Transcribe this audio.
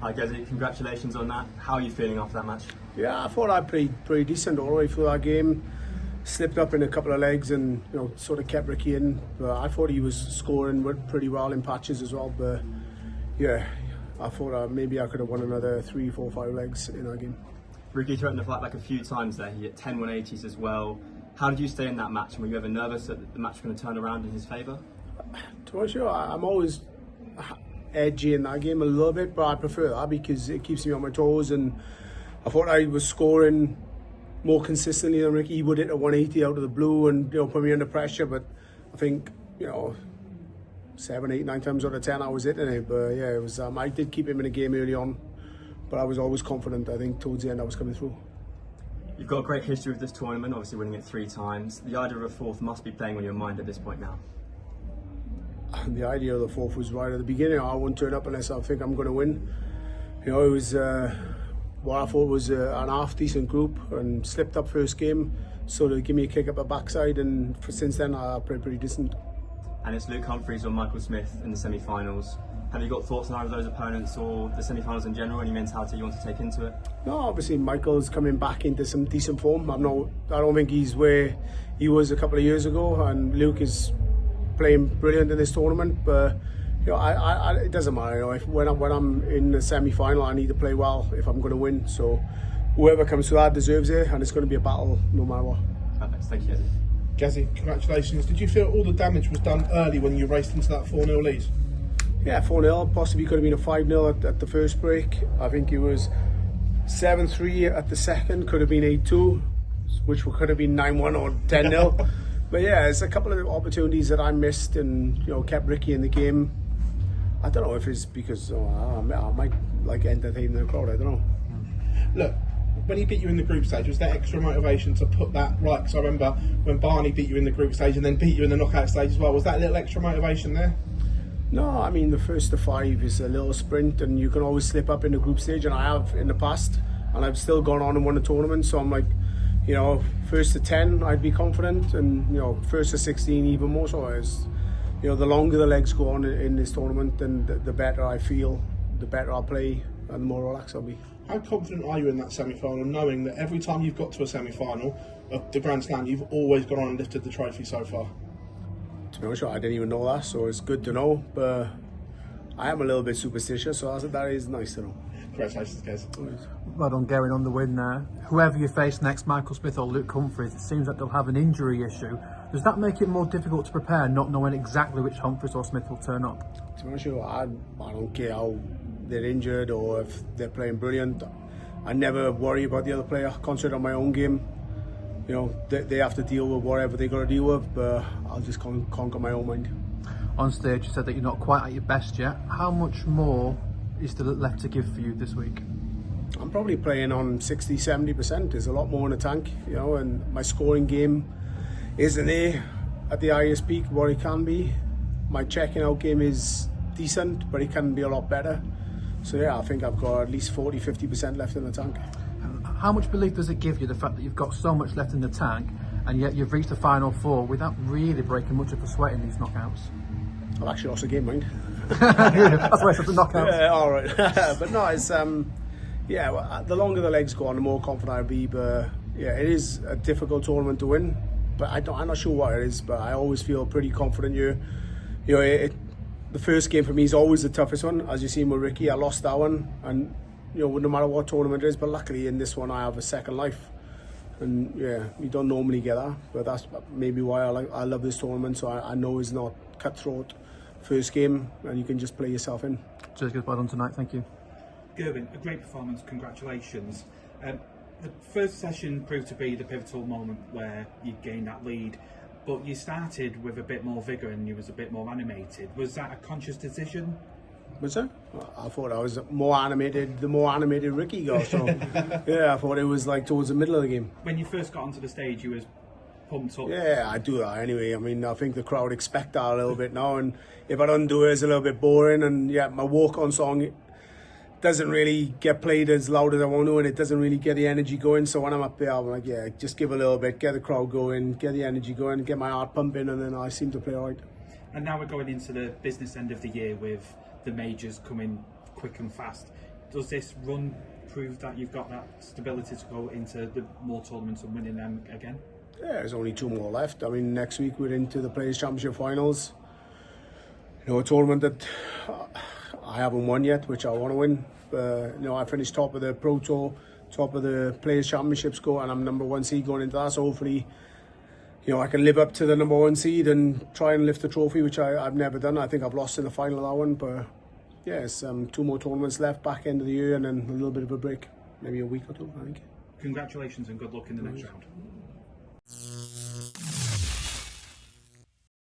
Hi Gerwyn, congratulations on that. How are you feeling after that match? Yeah, I thought I played pretty decent all the way through that game. Slipped up in a couple of legs and sort of kept Ricky in. But I thought he was scoring pretty well in patches as well. But yeah, I thought maybe I could have won another 3, 4, 5 legs in that game. Ricky threatened to fight back a few times there. He hit 10 180s as well. How did you stay in that match? And were you ever nervous that the match was going to turn around in his favour? To be sure, I'm always edgy in that game a little bit, but I prefer that because it keeps me on my toes. And I thought I was scoring more consistently than Ricky. He would hit a 180 out of the blue and put me under pressure. But I think 7, 8, 9 times out of 10 I was hitting it. But yeah, it was. I did keep him in the game early on, but I was always confident. I think towards the end I was coming through. You've got a great history of this tournament, obviously winning it 3 times. The idea of a fourth must be playing on your mind at this point now. The idea of the fourth was right at the beginning. I won't turn up unless I think I'm going to win. It was what I thought was an half-decent group and slipped up first game, so to give me a kick up the backside, and since then I played pretty decent. And it's Luke Humphries or Michael Smith in the semi-finals. Have you got thoughts on either of those opponents or the semi-finals in general? Any mentality you want to take into it? No, obviously Michael's coming back into some decent form. I don't think he's where he was a couple of years ago, and Luke is playing brilliant in this tournament. But it doesn't matter. When I'm in the semi-final, I need to play well if I'm going to win. So whoever comes through that deserves it, and it's going to be a battle no matter what. Perfect. Thank you. Gazzy, congratulations. Did you feel all the damage was done early when you raced into that 4-0 lead? Yeah, 4-0. Possibly could have been a 5-0 at the first break. I think it was 7-3 at the second. Could have been 8-2, which could have been 9-1 or 10-0. But yeah, there's a couple of opportunities that I missed and kept Ricky in the game. I don't know if it's because I might like entertain the crowd. I don't know. Look, when he beat you in the group stage, was there extra motivation to put that right? Because I remember when Barney beat you in the group stage and then beat you in the knockout stage as well. Was that a little extra motivation there? No, I mean the first to 5 is a little sprint, and you can always slip up in the group stage, and I have in the past, and I've still gone on and won a tournament. So I'm like, first to 10, I'd be confident, and first to 16 even more so. As the longer the legs go on in this tournament, then the better I feel, the better I'll play, and the more relaxed I'll be. How confident are you in that semi-final, knowing that every time you've got to a semi-final of the Grand Slam, you've always gone on and lifted the trophy so far? To be honest, I didn't even know that, so it's good to know. But I am a little bit superstitious, so that is nice to know. Congratulations, guys. Well done, Gerwyn, on the win there. Whoever you face next, Michael Smith or Luke Humphries, it seems that they'll have an injury issue. Does that make it more difficult to prepare, not knowing exactly which Humphries or Smith will turn up? To be honest, I don't care how they're injured or if they're playing brilliant. I never worry about the other player. I concentrate on my own game. They have to deal with whatever they got to deal with, but I'll just conquer my own mind. On stage, you said that you're not quite at your best yet. How much more is still left to give for you this week? I'm probably playing on 60-70%. There's a lot more in the tank, and my scoring game isn't there at the highest peak what it can be. My checking out game is decent, but it can be a lot better. So yeah, I think I've got at least 40-50% left in the tank. How much belief does it give you, the fact that you've got so much left in the tank, and yet you've reached the final 4 without really breaking much of a sweat in these knockouts? I've actually lost a game, mind. That's why it's the knockouts. Yeah, all right. But no, it's the longer the legs go on, the more confident I'll be. But yeah, it is a difficult tournament to win. But I'm not sure what it is. But I always feel pretty confident here. The first game for me is always the toughest one. As you seen with Ricky, I lost that one, and no matter what tournament it is. But luckily in this one, I have a second life. And yeah, you don't normally get that, but that's maybe why I love this tournament. So I know it's not cutthroat first game, and you can just play yourself in. Cheers, guys. Well done tonight. Thank you. Gerwyn, a great performance. Congratulations. The first session proved to be the pivotal moment where you gained that lead, but you started with a bit more vigour and you was a bit more animated. Was that a conscious decision? Was that? I thought I was more animated the more animated Ricky got. So yeah, I thought it was like towards the middle of the game. When you first got onto the stage, you was pumped up. Yeah, I do that anyway. I mean, I think the crowd expect that a little bit now, and if I don't do it, it's a little bit boring. And yeah, my walk-on song doesn't really get played as loud as I want to, and it doesn't really get the energy going. So when I'm up there, I'm like, yeah, just give a little bit, get the crowd going, get the energy going, get my heart pumping, and then I seem to play all right. And now we're going into the business end of the year with the majors coming quick and fast. Does this run prove that you've got that stability to go into the more tournaments and winning them again? Yeah, there's only 2 more left. I mean, next week we're into the Players' Championship finals. You know, a tournament that I haven't won yet, which I want to win. You know, I finished top of the Pro Tour, top of the Players' Championship score, and I'm number 1 seed going into that. So hopefully, you know, I can live up to the number 1 seed and try and lift the trophy, which I've never done. I think I've lost in the final of that one, but yeah, it's 2 more tournaments left, back end of the year, and then a little bit of a break, maybe a week or 2, I think. Congratulations and good luck in the next round.